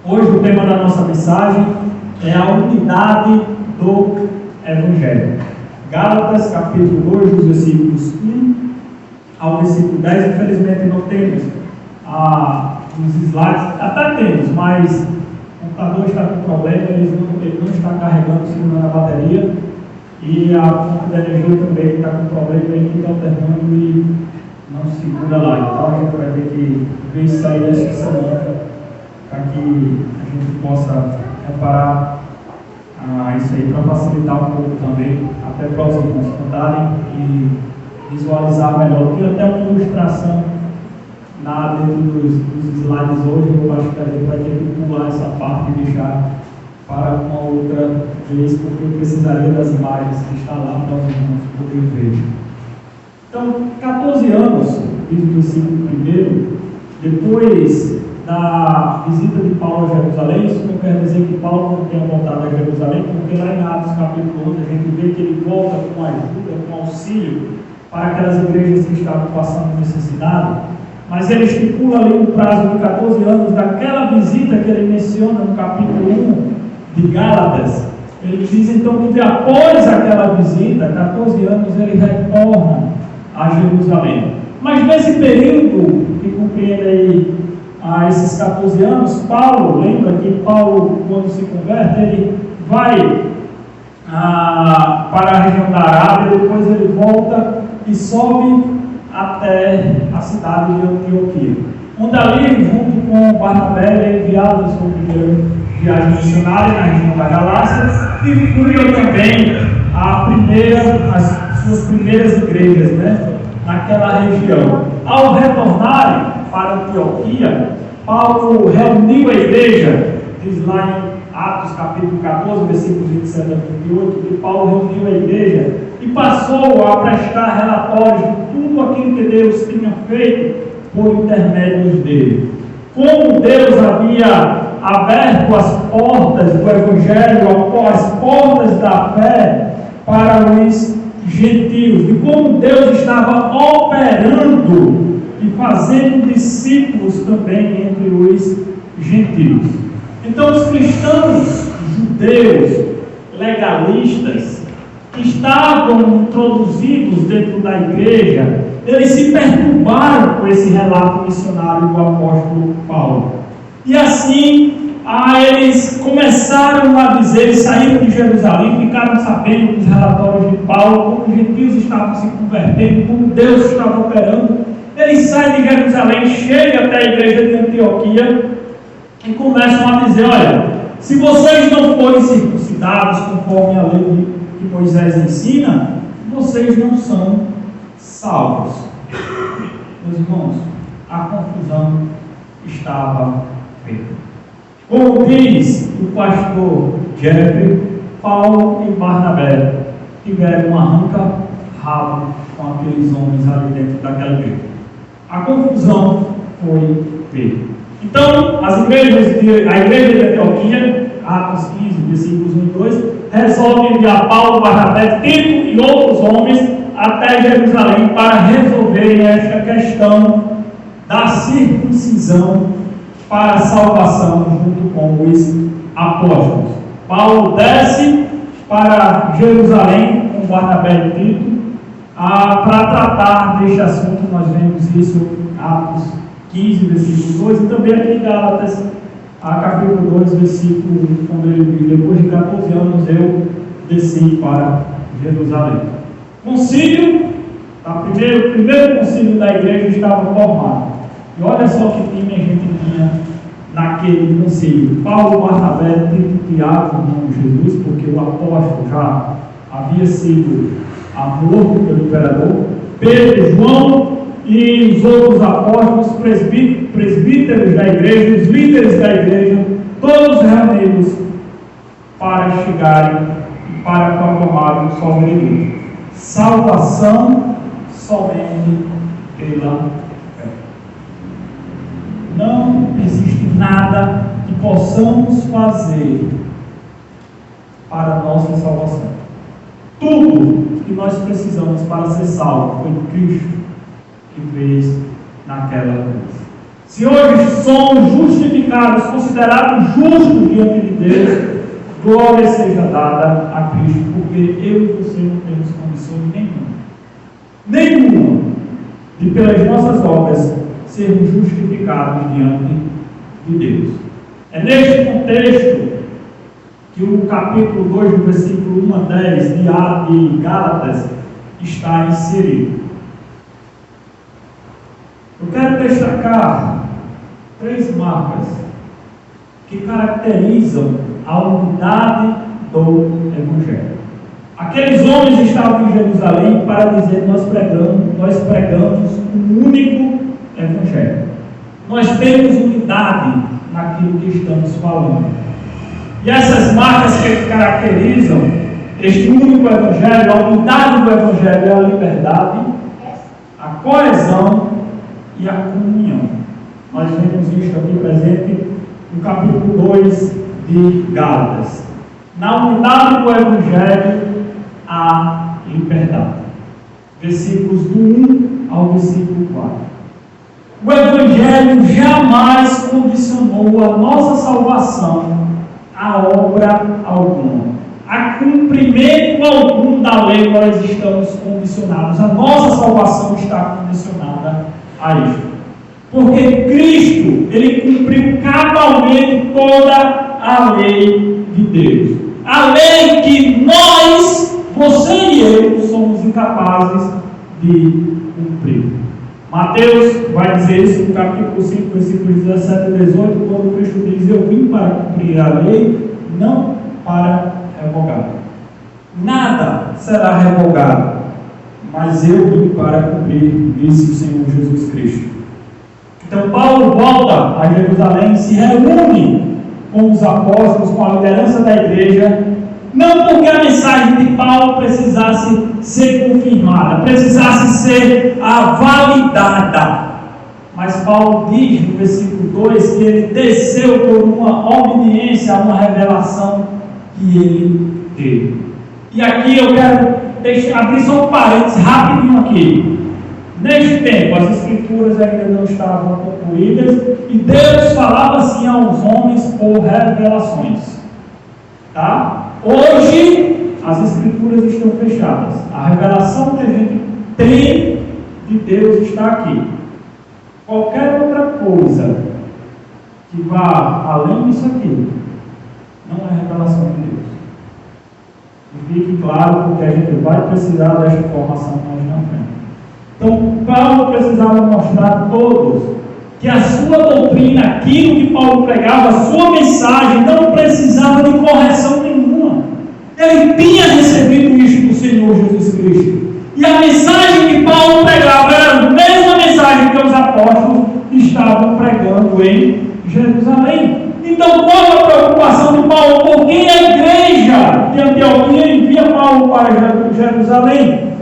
Hoje o tema da nossa mensagem é a unidade do Evangelho. Gálatas, capítulo 2, dos versículos 1 ao versículo 10. Infelizmente não temos os slides, até temos, mas o computador está com problema, ele não está carregando, segurando a bateria, e a fonte de energia também está com problema, ele está alternando e não segura lá. Então a gente vai ter que ver isso aí esta semana, para que a gente possa reparar isso aí, para facilitar um pouco também, até para os irmãos cantarem e visualizar melhor. Tem até uma ilustração dentro dos slides hoje. Eu acho que a gente vai ter que pular essa parte e deixar para uma outra vez, porque eu precisaria das imagens que está lá para os irmãos poderem ver. Então, 14 anos, diz o versículo 1, depois da visita de Paulo a Jerusalém. Isso não quer dizer que Paulo não tenha voltado a Jerusalém, porque lá em Atos capítulo 11 a gente vê que ele volta com ajuda, com auxílio para aquelas igrejas que estavam passando necessidade. Mas ele estipula ali um prazo de 14 anos daquela visita que ele menciona no capítulo 1 de Gálatas. Ele diz então que após aquela visita, 14 anos, ele retorna a Jerusalém. Mas nesse período que compreende aí esses 14 anos, Paulo, lembra que Paulo, quando se converte, ele vai para a região da Arábia, depois ele volta e sobe até a cidade de Antioquia, onde ali, junto com Barnabé, ele é enviado na sua primeira viagem missionária na região da Galácia, e cria também as suas primeiras igrejas, naquela região. Ao retornarem para Antioquia, Paulo reuniu a igreja, diz lá em Atos capítulo 14, versículos 27 a 28, que Paulo reuniu a igreja e passou a prestar relatórios de tudo aquilo que Deus tinha feito por intermédio dele. Como Deus havia aberto as portas do Evangelho, as portas da fé para os gentios, e como Deus estava operando e fazendo discípulos também entre os gentios. Então os cristãos judeus legalistas que estavam introduzidos dentro da igreja, eles se perturbaram com esse relato missionário do apóstolo Paulo. E assim, eles começaram a dizer, eles saíram de Jerusalém, ficaram sabendo dos relatórios de Paulo, como os gentios estavam se convertendo, como Deus estava operando. Eles saem de Jerusalém, chegam até a igreja de Antioquia e começam a dizer: olha, se vocês não forem circuncidados conforme a lei que Moisés ensina, vocês não são salvos. Meus irmãos, a confusão estava feita. Como diz o pastor Jeffrey, Paulo e Barnabé tiveram um arranca-rabo com aqueles homens ali dentro daquela igreja. A confusão foi feita. Então, a igreja de Antioquia, Atos 15, versículos 1 e 2, resolve enviar Paulo, Barnabé, Tito e outros homens até Jerusalém para resolverem esta questão da circuncisão para a salvação junto com os apóstolos. Paulo desce para Jerusalém com Barnabé e Tito para tratar deste assunto. Nós vemos isso em Atos 15, versículo 2, e também aqui em Gálatas, capítulo 2, versículo 1, quando ele diz: depois de 14 anos eu desci para Jerusalém. Concílio, o primeiro concílio da igreja estava formado. E olha só que time a gente tinha naquele concílio: Paulo, Barnabé, Tito, Tiago, irmão de Jesus, porque o apóstolo já havia sido morto pelo imperador, Pedro, João e os outros apóstolos, presbíteros da igreja, os líderes da igreja, todos reunidos para chegarem e para proclamarem sobre ele: salvação somente pela fé. Não existe nada que possamos fazer para a nossa salvação. Tudo que nós precisamos para ser salvo foi Cristo que fez naquela cruz. Se hoje somos justificados, considerados justos diante de Deus, glória seja dada a Cristo, porque eu e você não temos condição nenhuma de pelas nossas obras sermos justificados diante de Deus. É neste contexto que o capítulo 2, do versículo 1 a 10 de Gálatas está inserido. Eu quero destacar 3 marcas que caracterizam a unidade do Evangelho. Aqueles homens estavam em Jerusalém para dizer: nós pregamos um único Evangelho. Nós temos unidade naquilo que estamos falando. E essas marcas que caracterizam este único Evangelho, a unidade do Evangelho é a liberdade, a coesão e a comunhão. Nós vemos isto aqui presente no capítulo 2 de Gálatas. Na unidade do Evangelho há liberdade. Versículos do 1 ao versículo 4. O Evangelho jamais condicionou a nossa salvação a obra alguma, a cumprimento algum da lei. Nós estamos condicionados. A nossa salvação está condicionada a isto. Porque Cristo, Ele cumpriu cabalmente toda a lei de Deus. A lei que nós, você e eu, somos incapazes de cumprir. Mateus vai dizer isso no capítulo 5, versículos 17 e 18, quando Cristo diz: eu vim para cumprir a lei, não para revogar. Nada será revogado, mas eu vim para cumprir, disse o Senhor Jesus Cristo. Então Paulo volta a Jerusalém, se reúne com os apóstolos, com a liderança da igreja, não porque a mensagem de Paulo precisasse ser confirmada, precisasse ser validada, mas Paulo diz no versículo 2 que ele desceu por uma obediência a uma revelação que ele teve. E aqui eu quero abrir só um parênteses rapidinho aqui. Neste tempo, as escrituras ainda não estavam concluídas e Deus falava assim aos homens por revelações. Tá? Hoje, as escrituras estão fechadas. A revelação que a gente tem de Deus está aqui. Qualquer outra coisa que vá além disso aqui não é revelação de Deus. E fique claro, porque a gente vai precisar desta informação mais na frente. Então, Paulo precisava mostrar a todos que a sua doutrina, aquilo que Paulo pregava, a sua mensagem, não precisava de correção nenhuma. Ele tinha recebido isto do Senhor Jesus Cristo. E a mensagem que Paulo pregava era a mesma mensagem que os apóstolos estavam pregando em Jerusalém. Então, qual a preocupação de Paulo? Por que a igreja de Antioquia envia Paulo para Jerusalém?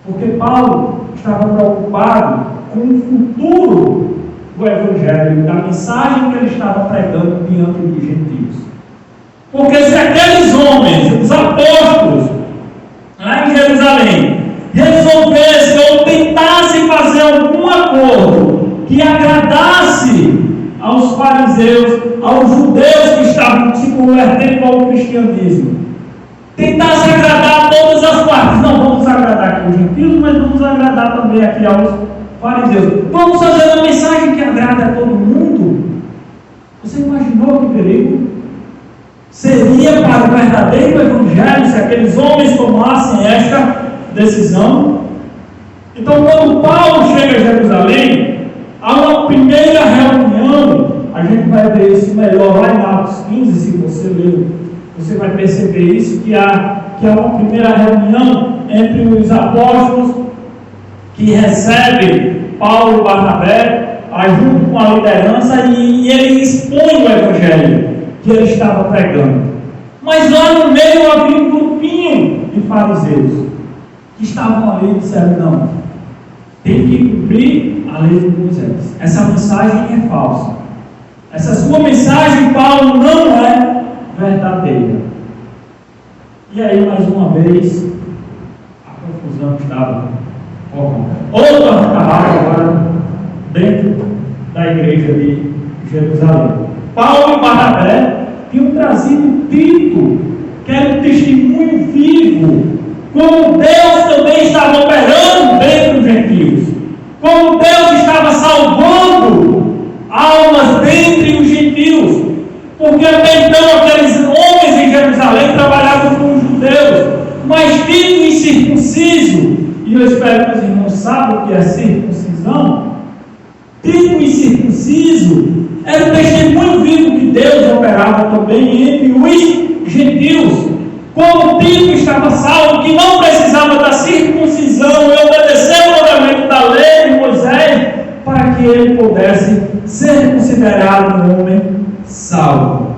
Porque Paulo estava preocupado com o futuro do Evangelho, da mensagem que ele estava pregando diante dos gentios. Porque se aqueles homens, os apóstolos, lá em Jerusalém, resolvessem ou tentassem fazer algum acordo que agradasse aos fariseus, aos judeus que estavam se convertendo ao cristianismo, tentasse agradar a todas as partes. Não, vamos agradar aqui aos gentios, mas vamos agradar também aqui aos fariseus. Vamos fazer uma mensagem que agrada a todo mundo. Você imaginou que perigo seria para o verdadeiro evangelho se aqueles homens tomassem esta decisão? Então, quando Paulo chega a Jerusalém, há uma primeira reunião. A gente vai ver isso melhor lá em Atos 15, se você ler. Você vai perceber isso, que há uma primeira reunião entre os apóstolos que recebem Paulo e Barnabé, junto com a liderança, e ele expõe o evangelho que ele estava pregando. Mas lá no meio havia um grupinho de fariseus que estavam ali e disseram: não, tem que cumprir a lei de Moisés. Essa mensagem é falsa. Essa sua mensagem, Paulo, não é verdadeira. E aí, mais uma vez, a confusão estava formada. Outra carrada agora dentro da igreja de Jerusalém. Paulo e Barnabé tinham trazido Tito, que era um testemunho vivo, como Deus também estava operando dentro dos gentios, como Deus estava salvando almas dentre os gentios, porque até então aqueles homens em Jerusalém trabalhavam com os judeus, mas Tito incircunciso, e eu espero que os irmãos saibam o que é circuncisão. Tito incircunciso era o testemunho vivo que Deus operava também entre os gentios. Como Tito estava salvo, que não precisava da circuncisão e obedecer o mandamento da lei de Moisés, para que ele pudesse ser considerado um homem salvo.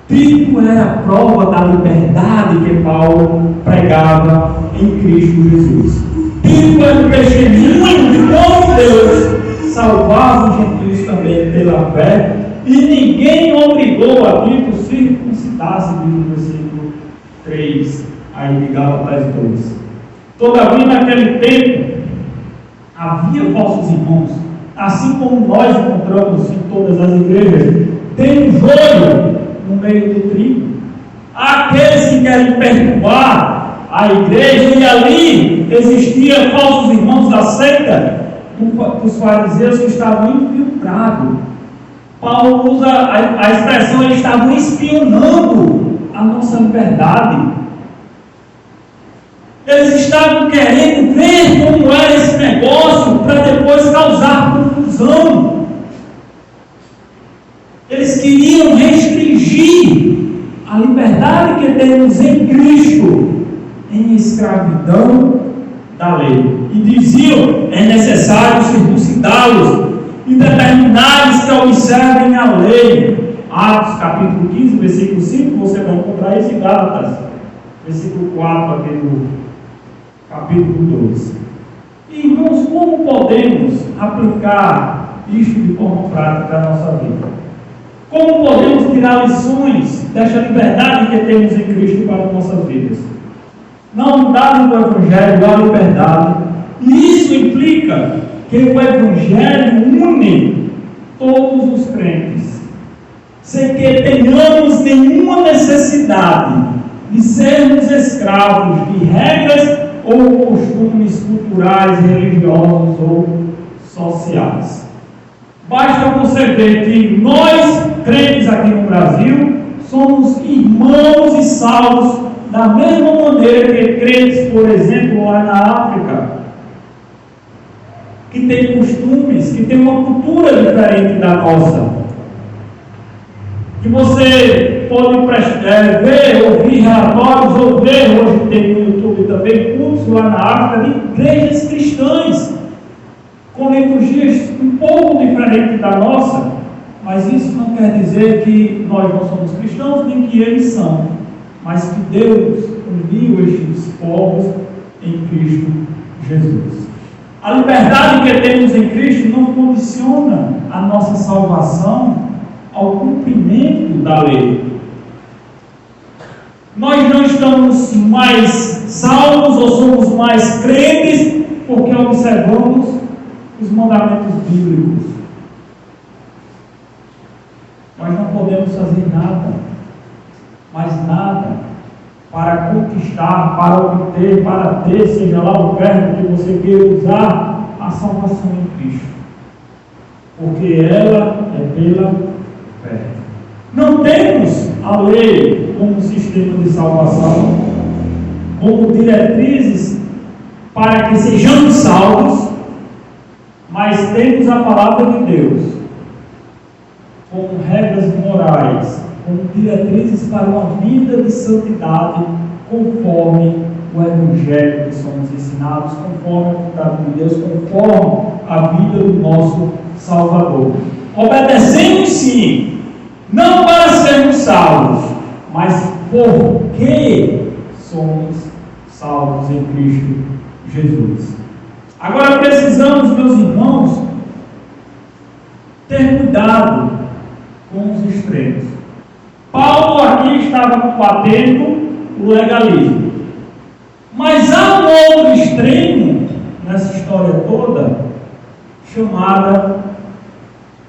Tito era a prova da liberdade que Paulo pregava em Cristo Jesus. Tito era o testemunho de como Deus salvava os gentios também pela fé, e ninguém obrigou a Tito a circuncidar-se, diz no versículo 3, aí de Gálatas 2. Todavia, naquele tempo, havia falsos irmãos, assim como nós encontramos em todas as igrejas, tem um joio no meio do trigo. Há aqueles que querem perturbar a igreja, e ali existiam falsos irmãos da seita dos fariseus que estavam infiltrados. Paulo usa a expressão, eles estavam espionando a nossa liberdade. Eles estavam querendo ver como era esse negócio para depois causar confusão. Eles queriam restringir a liberdade que temos em Cristo em escravidão da lei. E diziam, é necessário circuncidá-los e determinar-lhes que observem a lei. Atos capítulo 15, versículo 5, você vai encontrar isso em Gálatas, versículo 4, aqui no capítulo 2. Irmãos, como podemos aplicar isto de forma prática na nossa vida? Como podemos tirar lições desta liberdade que temos em Cristo para as nossas vidas? Na unidade do Evangelho há liberdade, e isso implica que o Evangelho une todos os crentes, sem que tenhamos nenhuma necessidade de sermos escravos de regras ou costumes culturais, religiosos ou sociais. Basta você ver que nós, crentes aqui no Brasil, somos irmãos e salvos da mesma maneira que crentes, por exemplo, lá na África, que tem costumes, que tem uma cultura diferente da nossa. Que você pode ver, ouvir relatórios, ou ver, hoje tem no YouTube também, cultos lá na África de igrejas cristãs, com liturgias um pouco diferentes da nossa, mas isso não quer dizer que nós não somos cristãos, nem que eles são, mas que Deus uniu estes povos em Cristo Jesus. A liberdade que temos em Cristo não condiciona a nossa salvação ao cumprimento da lei. Nós não estamos mais salvos ou somos mais crentes porque observamos os mandamentos bíblicos. Nós não podemos fazer nada, mas nada, para conquistar, para obter, para ter, seja lá o verbo que você queira usar, a salvação em Cristo. Porque ela é pela fé. Não temos a lei como sistema de salvação, como diretrizes para que sejamos salvos, mas temos a palavra de Deus como regras morais, como diretrizes para uma vida de santidade, conforme o Evangelho que somos ensinados, conforme a vontade de Deus, conforme a vida do nosso Salvador. Obedecemos sim, não para sermos salvos, mas porque somos salvos em Cristo Jesus. Agora precisamos, meus irmãos, ter cuidado com os extremos. Paulo aqui estava combatendo o legalismo, mas há um outro extremo nessa história toda, chamada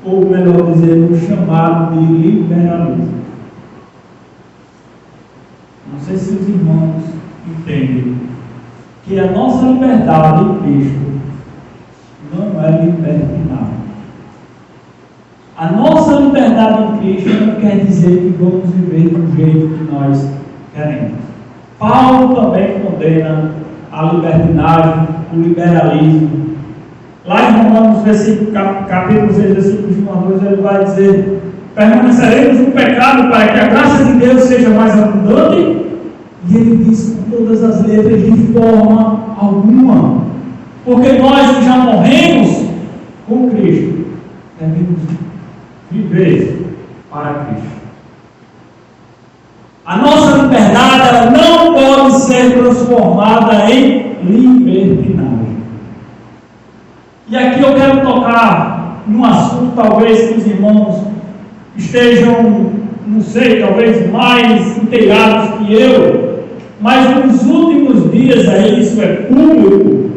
ou melhor dizer, o chamado de liberalismo. Não sei se os irmãos entendem que a nossa liberdade em Cristo não é libertinagem. A nossa liberdade em Cristo não quer dizer que vamos viver do jeito que nós queremos. Paulo também condena a libertinagem, o liberalismo. Lá em Romanos, capítulo 6, versículos 1 a 2, ele vai dizer: permaneceremos no pecado para que a graça de Deus seja mais abundante? E ele diz com todas as letras: de forma alguma. Porque nós que já morremos com Cristo, devemos viver para Cristo. A nossa liberdade, ela não pode ser transformada em libertinagem. E aqui eu quero tocar num assunto talvez que os irmãos estejam, não sei, talvez mais inteirados que eu, mas nos últimos dias aí, isso é público,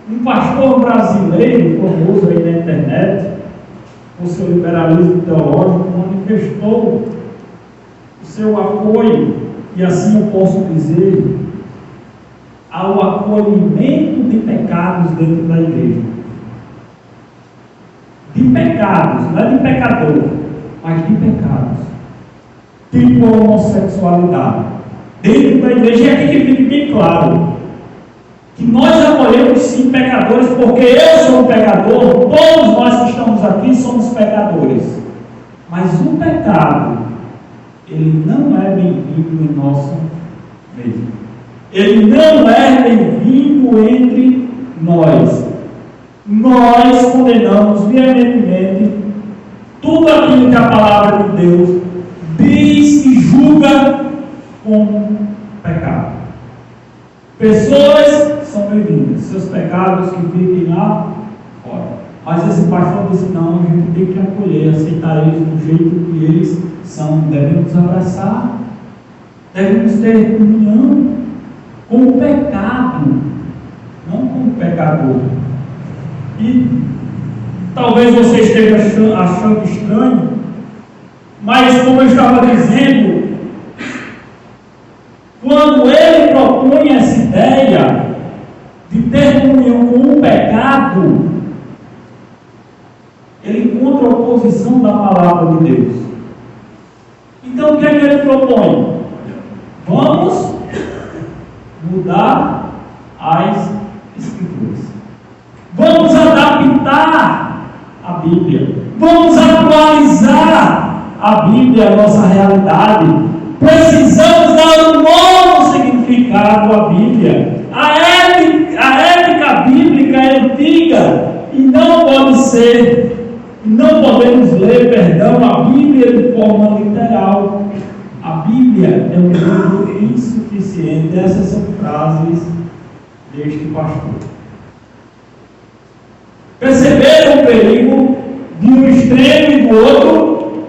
um pastor brasileiro, famoso aí na internet, com seu liberalismo teológico, manifestou o seu apoio, e assim eu posso dizer, ao acolhimento de pecados dentro da igreja. De pecados, não é de pecador, mas de pecados. Tipo a homossexualidade. Dentro da igreja, e aqui que fique bem claro, que nós acolhemos sim pecadores, porque eu sou um pecador, todos nós que estamos aqui somos pecadores. Mas o pecado, ele não é bem-vindo em nosso meio. Ele não é bem-vindo entre nós. Nós condenamos veementemente tudo aquilo que a palavra de Deus diz e julga como pecado. Pessoas são bem-vindas, seus pecados que fiquem lá fora. Mas esse pastor disse: não, a gente tem que acolher, aceitar eles do jeito que eles são. Devemos abraçar, devemos ter comunhão com o pecado, não com o pecador. E talvez você esteja achando estranho, mas como eu estava dizendo, quando ele propõe essa ideia de ter comunhão com o pecado, ele encontra a oposição da palavra de Deus. Então o que é que ele propõe? Vamos mudar as Escrituras. Vamos adaptar a Bíblia. Vamos atualizar a Bíblia, a nossa realidade. Precisamos dar um novo significado à Bíblia. A ética bíblica é antiga e não pode ser, não podemos ler, a Bíblia de forma literal. A Bíblia é um livro insuficiente. Essas são frases deste pastor. Perceberam o perigo de um extremo e do outro?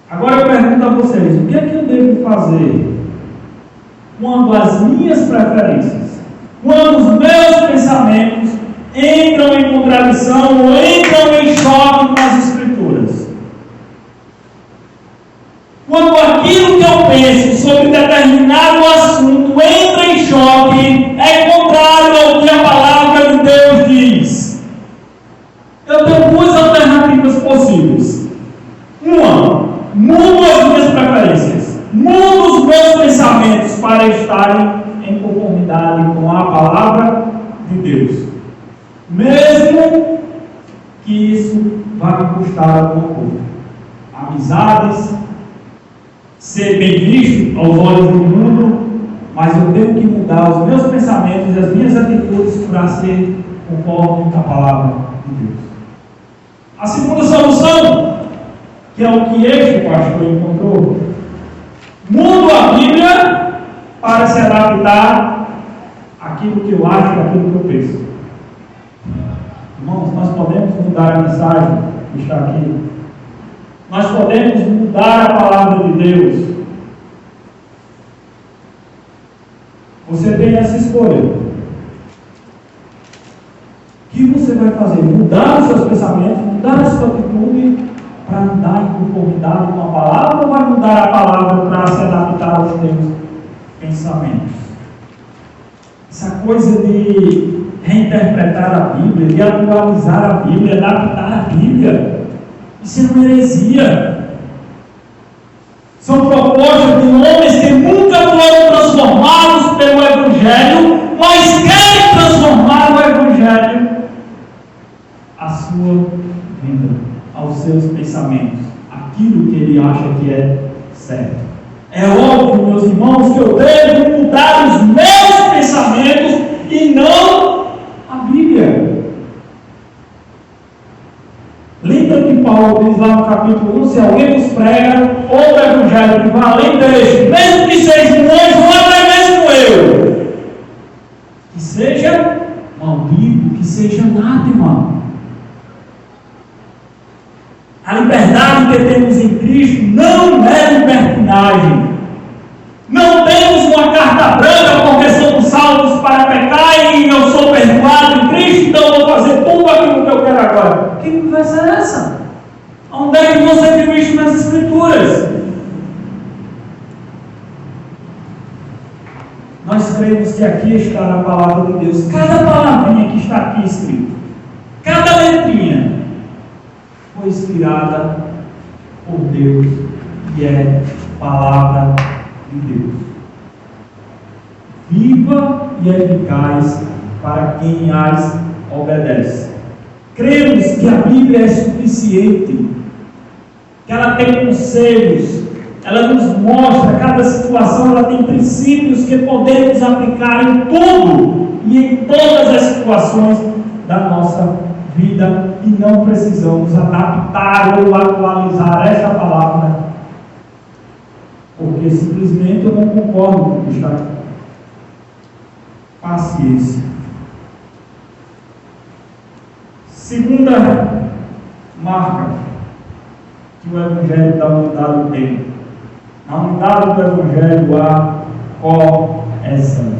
Agora eu pergunto a vocês: o que é que eu devo fazer quando as minhas preferências, quando os meus pensamentos entram em contradição ou entram em choque com as Escrituras? Quando aquilo que eu penso sobre determinado assunto entra em choque, é contrário ao que a palavra de Deus diz. Eu tenho duas alternativas possíveis. Uma, mudo as minhas preferências, mudo os meus pensamentos para estarem em conformidade com a palavra de Deus, mesmo que isso vá me custar alguma coisa. Amizades, ser bem visto aos olhos do mundo, mas eu tenho que mudar os meus pensamentos e as minhas atitudes para ser conforme a palavra de Deus. A segunda solução, que é o que este pastor encontrou, mudo a Bíblia para se adaptar àquilo que eu acho, àquilo que eu penso. Irmãos, nós podemos mudar a mensagem que está aqui. Nós podemos mudar a palavra de Deus. Você tem essa escolha. que você vai fazer? Mudar os seus pensamentos, mudar a sua atitude para andar em conformidade com a palavra, ou vai mudar a palavra para se adaptar aos teus pensamentos? Essa coisa de reinterpretar a Bíblia, de atualizar a Bíblia, adaptar a Bíblia, isso é uma heresia. São propostas de homens que nunca foram transformados pelo Evangelho, mas querem transformar o Evangelho à sua vida, aos seus pensamentos, aquilo que ele acha que é certo. É óbvio, meus irmãos, que eu devo mudar os meus pensamentos e não a Bíblia. Lembra que Paulo diz lá no capítulo 1, se alguém nos prega outro evangelho que vá além deste, mesmo que seja um anjo ou até mesmo eu, que seja maldito, que seja anátema. A liberdade que temos em Cristo não é libertinagem. Não temos uma carta branca porque somos salvos para pecar e eu sou perdoado em Cristo, então eu vou fazer tudo aquilo que eu quero agora. Que conversa é essa? Onde é que você viu isso nas Escrituras? Nós cremos que aqui está na palavra de Deus. Cada palavrinha que está aqui escrita, cada letrinha, foi inspirada por Deus e é palavra de Deus, viva e eficaz para quem as obedece. Cremos que a Bíblia é suficiente, que ela tem conselhos, ela nos mostra cada situação, ela tem princípios que podemos aplicar em tudo e em todas as situações da nossa vida, e não precisamos adaptar ou atualizar esta palavra porque simplesmente eu não concordo com o que está aqui. Paciência. Segunda marca que o Evangelho da unidade tem. Na unidade do Evangelho há coesão.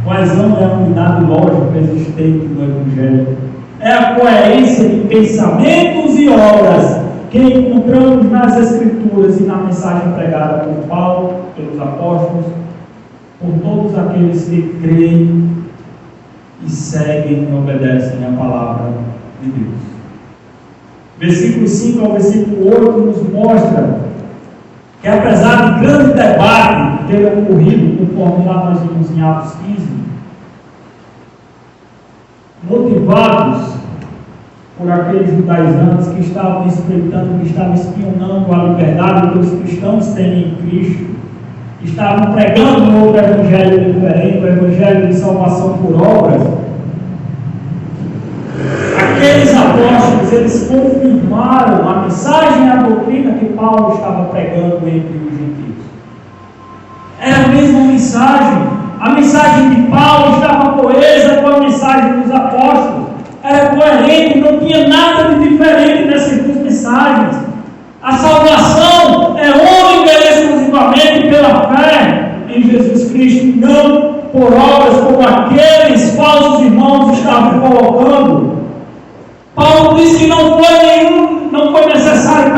Coesão é a unidade lógica existente no Evangelho. É a coerência de pensamentos e obras que encontramos nas Escrituras e na mensagem pregada por Paulo, pelos apóstolos, por todos aqueles que creem e seguem e obedecem a palavra de Deus. Versículo 5 ao versículo 8 nos mostra que, apesar de grande debate ter ocorrido, conforme lá nós vimos em Atos 15, motivados por aqueles judaizantes que estavam espreitando, que estavam espionando a liberdade que os cristãos têm em Cristo, estavam pregando um outro evangelho diferente, o evangelho de salvação por obras. Aqueles apóstolos, eles confirmaram a mensagem e a doutrina que Paulo estava pregando entre os gentios. Era a mesma mensagem. A mensagem de Paulo estava coesa com a mensagem dos apóstolos. Era coerente, não tinha nada de diferente nessas duas mensagens. A salvação é única e exclusivamente pela fé em Jesus Cristo, não por obras como aqueles falsos irmãos estavam colocando. Paulo disse que não foi necessário,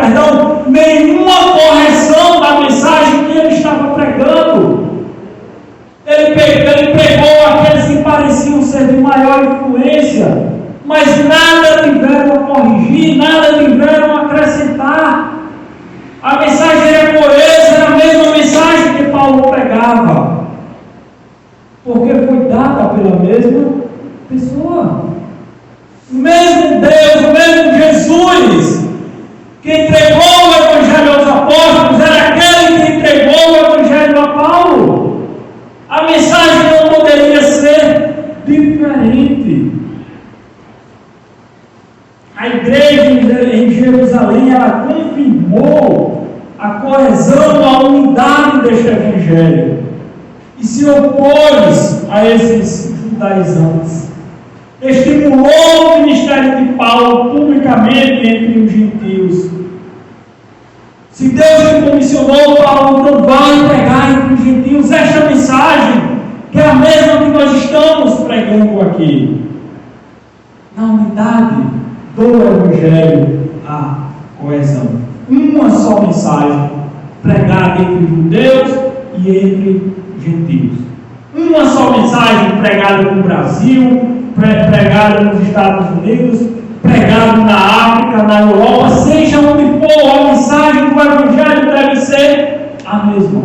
nenhuma correção da mensagem que ele estava pregando. Ele pregou aqueles que pareciam ser de maior influência, mas nada tiveram a corrigir, nada tiveram a acrescentar. A mensagem era coesa, era a mesma mensagem que Paulo pregava, porque foi dada pela mesma pessoa. O mesmo Deus, o mesmo Jesus, que entregou o Evangelho aos apóstolos, era aquele que entregou o Evangelho a Paulo. A mensagem não poderia ser diferente. A igreja em Jerusalém, ela confirmou a coesão, a unidade deste Evangelho e se opôs a esses judaizantes. Estimulou o ministério de Paulo publicamente entre os gentios. Se Deus lhe comissionou, Paulo então vai pregar entre os gentios esta mensagem, que é a mesma que nós estamos pregando aqui. na unidade do Evangelho, a coesão. Uma só mensagem pregada entre judeus e entre gentios. Uma só mensagem pregada no Brasil, pregada nos Estados Unidos, pregada na África, na Europa, seja onde for, a mensagem do Evangelho deve ser a mesma.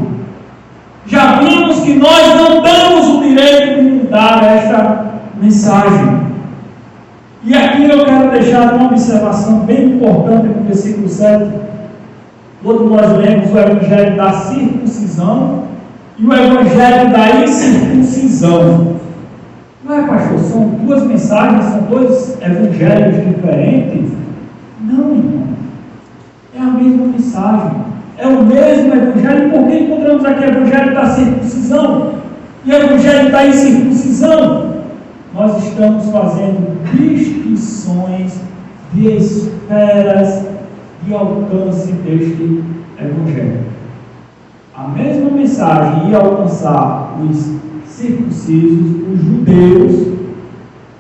Já vimos que nós não temos o direito de mudar esta mensagem. E aqui eu quero deixar uma observação bem importante no versículo 7. Quando nós lemos o Evangelho da circuncisão e o Evangelho da incircuncisão. Não é, pastor? São duas mensagens, são dois evangelhos diferentes? Não, irmão. É a mesma mensagem. É o mesmo evangelho. E por que encontramos aqui o Evangelho da circuncisão e o Evangelho da incircuncisão? Nós estamos fazendo distinções de esferas de alcance deste Evangelho. A mesma mensagem ia alcançar os circuncisos, os judeus,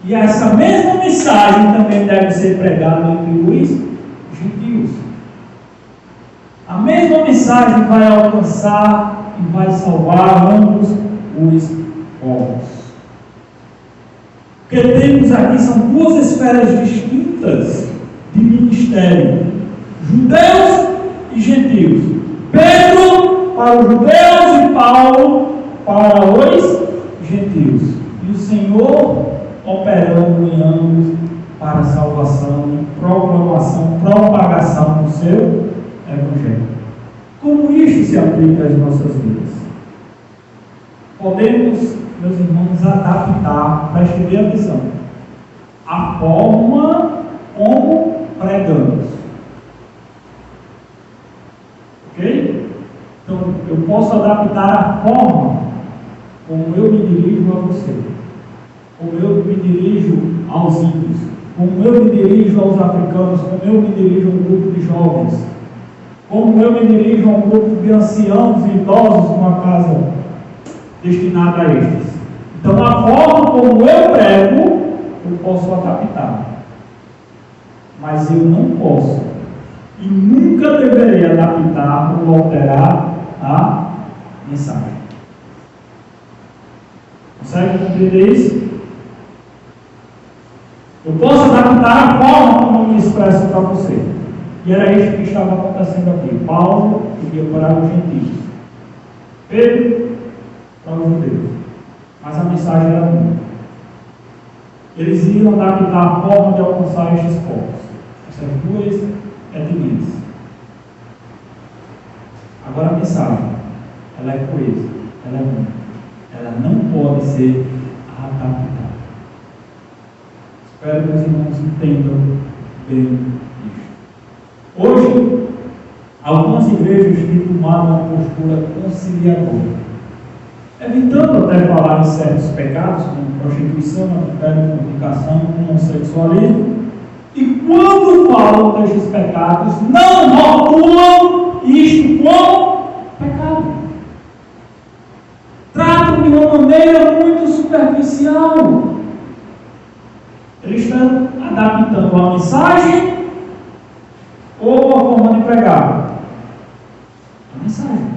e essa mesma mensagem também deve ser pregada entre os gentios. A mesma mensagem vai alcançar e vai salvar ambos os povos. O que temos aqui são duas esferas distintas de ministério: judeus e gentios. Pedro para os judeus e Paulo para os gentios. E o Senhor operando em ambos para a salvação, proclamação, propagação do seu Evangelho. Como isso se aplica às nossas vidas? Podemos, meus irmãos, adaptar, preste bem atenção, a forma como pregamos. Ok? Então, eu posso adaptar a forma como eu me dirijo a você, como eu me dirijo aos índios, como eu me dirijo aos africanos, como eu me dirijo a um grupo de jovens, como eu me dirijo a um grupo de anciãos e idosos numa casa destinada a estes. Então, a forma como eu prego, eu posso adaptar, mas eu não posso e nunca deverei adaptar ou alterar a mensagem. Consegue compreender isso? Eu posso adaptar a forma como eu me expresso para você. E era isso que estava acontecendo aqui. Paulo ia para os gentios, Pedro para os judeus. Mas a mensagem era uma. Eles iam adaptar a forma de alcançar estes povos, essas duas etnias. Agora a mensagem, ela é coesa, ela é única. Ela não pode ser adaptada. Espero que os irmãos entendam bem isso. Hoje, algumas igrejas têm tomado uma postura conciliadora, evitando até falar em certos pecados, como prostituição, adultério, fornicação, homossexualismo, e quando falam destes pecados, não rotulam isto como pecado. Tratam de uma maneira muito superficial. Eles estão adaptando a mensagem ou a forma de pregar? A mensagem.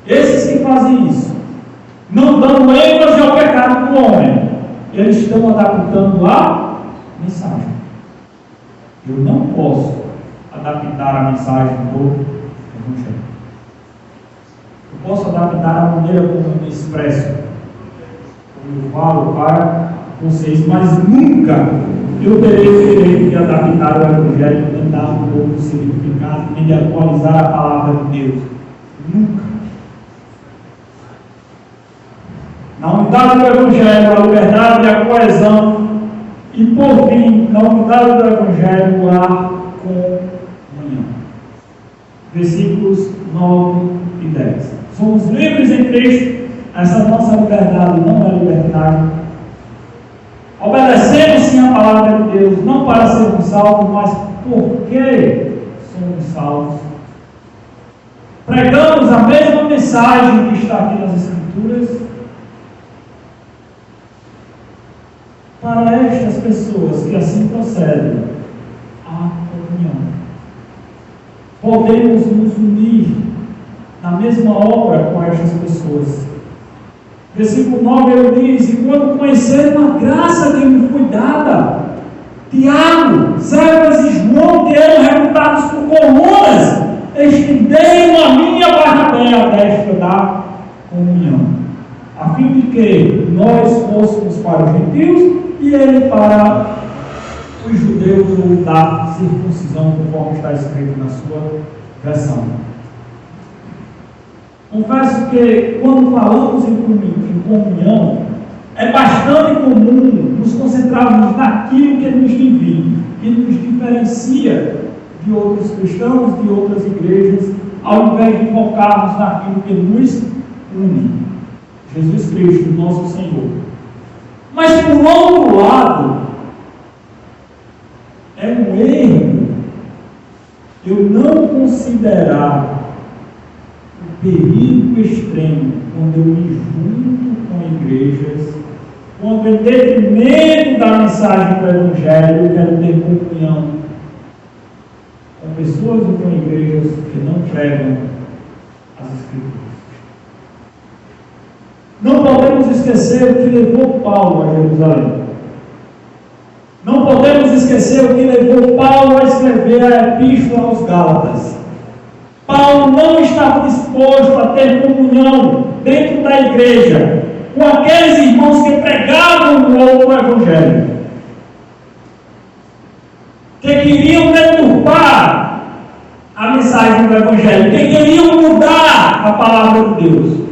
Esses que fazem isso, não dando ênfase ao pecado do homem, eles estão adaptando a mensagem. Eu não posso adaptar a mensagem do Evangelho. Eu posso adaptar a maneira como eu me expresso, como eu falo para vocês, mas nunca eu terei o direito de adaptar o Evangelho, de dar um novo significado, nem de atualizar a palavra de Deus. Nunca. Na unidade do Evangelho, a liberdade e a coesão, e por fim, na unidade do Evangelho, a comunhão. Versículos 9 e 10. Somos livres em Cristo, essa nossa liberdade não é libertinagem. Obedecemos sim a palavra de Deus, não para sermos salvos, mas porque somos salvos. Pregamos a mesma mensagem que está aqui nas Escrituras para estas pessoas que assim procedem, há comunhão. Podemos nos unir na mesma obra com estas pessoas. Versículo 9 ele diz: e quando conheceram a graça que me foi dada, Tiago, Cefas e João, que eram reputados por colunas, estenderam a mim e a Barnabé a destra da comunhão, a fim de que nós fôssemos para os gentios e ele para os judeus, ou da circuncisão, conforme está escrito na sua versão. Confesso que quando falamos em comunhão, é bastante comum nos concentrarmos naquilo que nos divide, que nos diferencia de outros cristãos, de outras igrejas, ao invés de focarmos naquilo que nos une, Jesus Cristo, nosso Senhor. Mas por outro lado, é um erro eu não considerar o perigo extremo quando eu me junto com igrejas, quando em detrimento da mensagem do Evangelho eu quero ter comunhão com pessoas ou com igrejas que não pregam as Escrituras. Não podemos esquecer o que levou Paulo a Jerusalém. Não podemos esquecer o que levou Paulo a escrever a Epístola aos Gálatas. Paulo não estava disposto a ter comunhão dentro da igreja com aqueles irmãos que pregavam o outro Evangelho, que queriam deturpar a mensagem do Evangelho, que queriam mudar a palavra de Deus.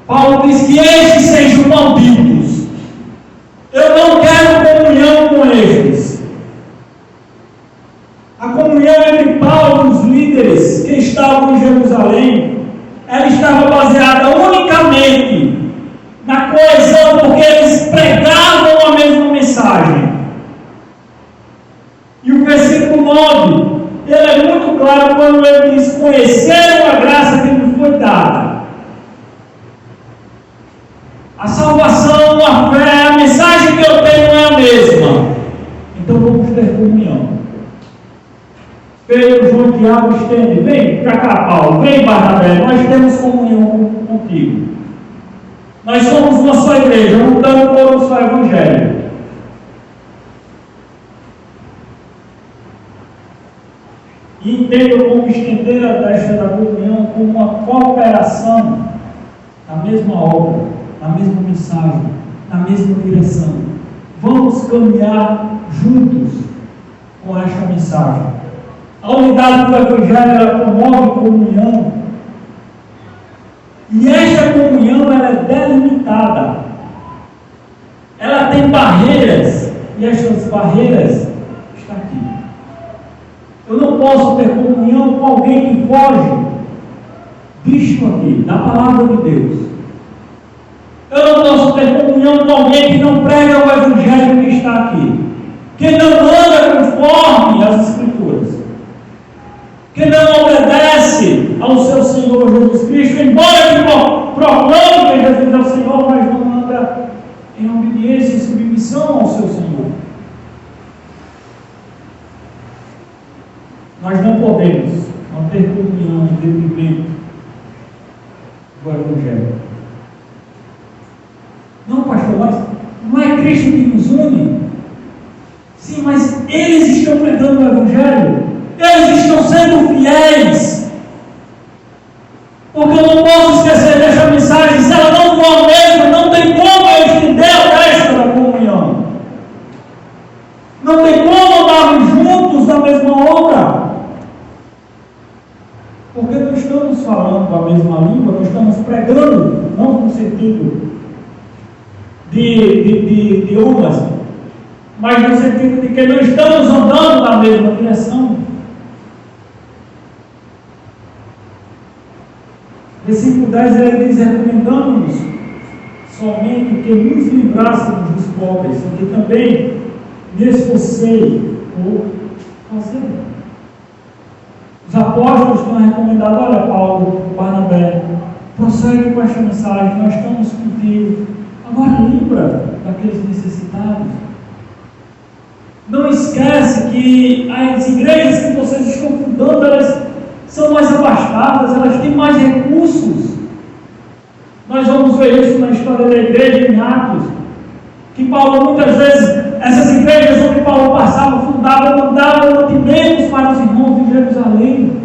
Paulo diz que estes sejam malditos. Eu não quero comunhão com estes. A comunhão entre Paulo e os líderes que estavam em Jerusalém, ela estava baseada unicamente na coesão, porque eles pregavam a mesma mensagem. E o versículo 9, ele é muito claro quando ele diz: conheceram a graça que me foi dada. A salvação, a fé, a mensagem que eu tenho é a mesma. Então vamos ter comunhão. Pedro, João, Tiago, estende. Vem para cá, Paulo. Vem, Barnabé. Nós temos comunhão contigo. Nós somos uma só igreja, lutando por um só evangelho. E entendo como estender a destra da comunhão como uma cooperação na mesma obra, na mesma mensagem, na mesma direção. Vamos caminhar juntos com esta mensagem. A unidade do Evangelho, ela promove comunhão. E esta comunhão, ela é delimitada. Ela tem barreiras. E estas barreiras estão aqui. Eu não posso ter comunhão com alguém que foge disto aqui, da palavra de Deus. Eu não posso ter comunhão com alguém que não prega o Evangelho que está aqui, que não anda conforme as Escrituras, que não obedece ao seu Senhor Jesus Cristo, embora que proclame que Jesus é o Senhor, mas não anda em obediência e submissão ao seu Senhor. Nós não podemos não ter comunhão em detrimento do Evangelho. Não, pastor, mas não é Cristo que nos une? Sim, mas eles estão pregando o Evangelho. Eles estão sendo fiéis. Porque eu não posso esquecer desta mensagem. Se ela não for a mesma, não tem como eu estender a destra da comunhão. Não tem como andarmos juntos na mesma obra. Porque não estamos falando a mesma língua, não estamos pregando, não no sentido de idiomas, mas no sentido de que não estamos andando na mesma direção. Versículo 10 ele diz: recomendando-nos somente que nos livrássemos dos pobres, e que também me esforcei por fazer. Os apóstolos estão recomendando: olha, Paulo, Barnabé, prossegue com esta mensagem, nós estamos contigo, Agora lembra daqueles necessitados. Não esquece que as igrejas que vocês estão fundando, elas são mais abastadas, elas têm mais recursos. Nós vamos ver isso na história da igreja em Atos, que Paulo muitas vezes, essas igrejas onde Paulo passava, fundava, mandava mantimentos para os irmãos de Jerusalém,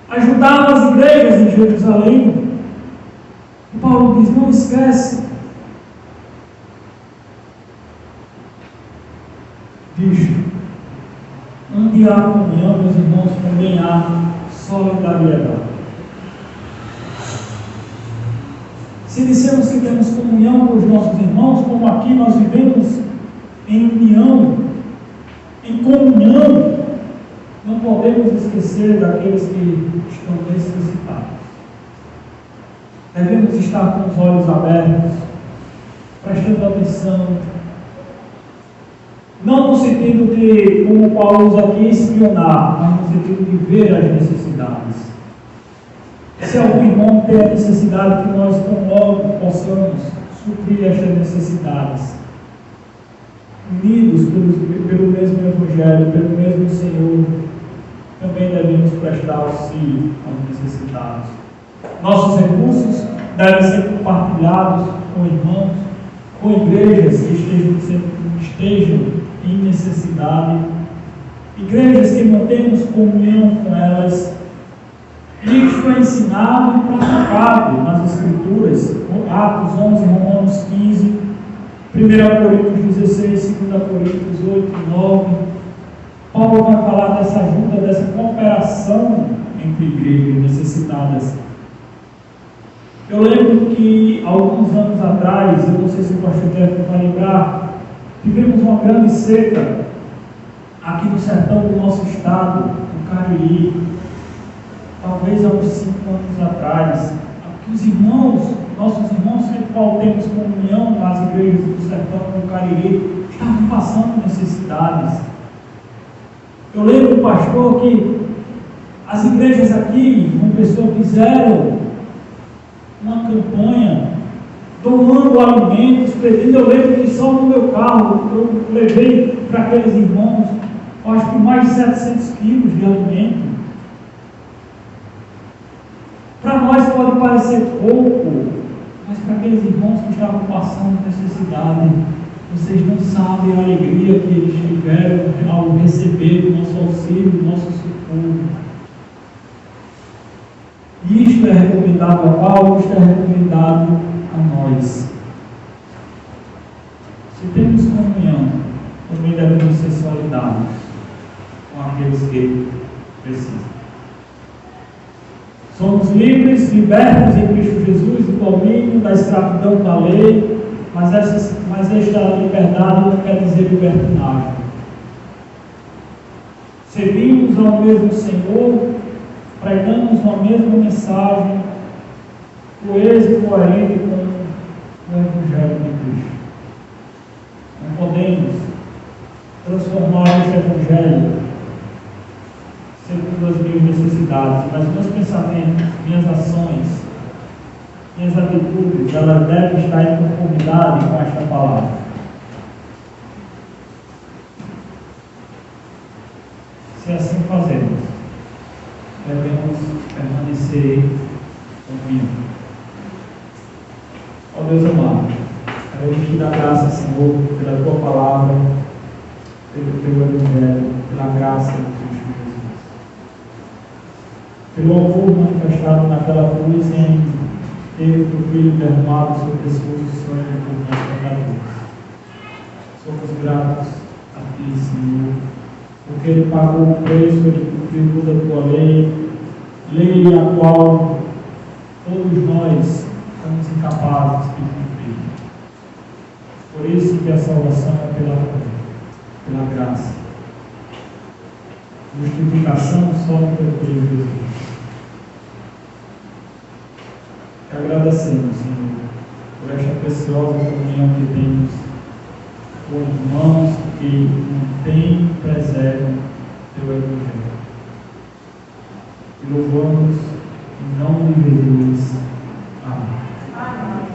ajudava as igrejas em Jerusalém. E Paulo diz: não esquece disto. Onde há comunhão, meus irmãos, também há solidariedade. Se dissemos que temos comunhão com os nossos irmãos, como aqui nós vivemos em união, em comunhão, não podemos esquecer daqueles que estão necessitados. Devemos estar com os olhos abertos, prestando atenção, não no sentido de, como Paulo usa aqui, espionar, mas no sentido de ver as necessidades. Se algum irmão tem a necessidade, que nós tão logo possamos suprir estas necessidades, unidos pelo mesmo Evangelho, pelo mesmo Senhor, também devemos prestar auxílio aos necessitados. Nossos recursos devem ser compartilhados com irmãos, com igrejas que estejam em necessidade, igrejas que mantemos comunhão com elas. Isto é ensinado e praticado nas Escrituras, Atos 11, Romanos 15, 1 Coríntios 16, 2 Coríntios 8 e 9. Paulo vai falar dessa ajuda, dessa cooperação entre igrejas necessitadas. Eu lembro que alguns anos atrás, eu não sei se o pastor Jeff vai lembrar, tivemos uma grande seca aqui no sertão do nosso estado, no Cariri. Talvez há uns 5 anos atrás, os irmãos, nossos irmãos, sempre qual temos comunhão nas igrejas do sertão do Cariri, estavam passando necessidades. Eu lembro, pastor, que as igrejas aqui, uma pessoa fizeram uma campanha doando alimentos, pedindo. Eu lembro que só no meu carro eu levei para aqueles irmãos, acho que mais de 700 quilos de alimento. Para nós pode parecer pouco, mas para aqueles irmãos que estavam passando necessidade, vocês não sabem a alegria que eles tiveram ao receber o nosso auxílio, o nosso socorro. Isto é recomendado a Paulo, isto é recomendado a nós. Se temos comunhão, também devemos ser solidários com aqueles que precisam. Somos livres, libertos em Cristo Jesus do domínio da escravidão da lei, mas esta liberdade não quer dizer libertinagem. Servimos ao mesmo Senhor, pregamos a mesma mensagem, coesa e coerente com o Evangelho de Cristo. Não podemos transformar este Evangelho segundo as minhas necessidades, mas meus pensamentos, minhas ações, minhas atitudes, elas devem estar em conformidade com esta palavra. Se assim fazemos, devemos permanecer unidos. Ó Deus amado, queremos te dar graça, Senhor, pela tua palavra, pelo teu Evangelho, pela graça de Cristo Jesus. Pelo amor manifestado naquela cruz em ter o teu Filho derramado sobre pessoas de sangue por nós pecadores. Somos gratos a ti, Senhor, porque ele pagou o preço, ele cumpriu toda a tua lei a qual todos nós somos incapazes de cumprir. Por isso que a salvação é pela graça. Justificação só pelo Cristo Jesus. Te agradecemos, Senhor, por esta preciosa comunhão que temos com irmãos que mantêm e preservam teu Evangelho. E louvamos em nome de Jesus. Amém.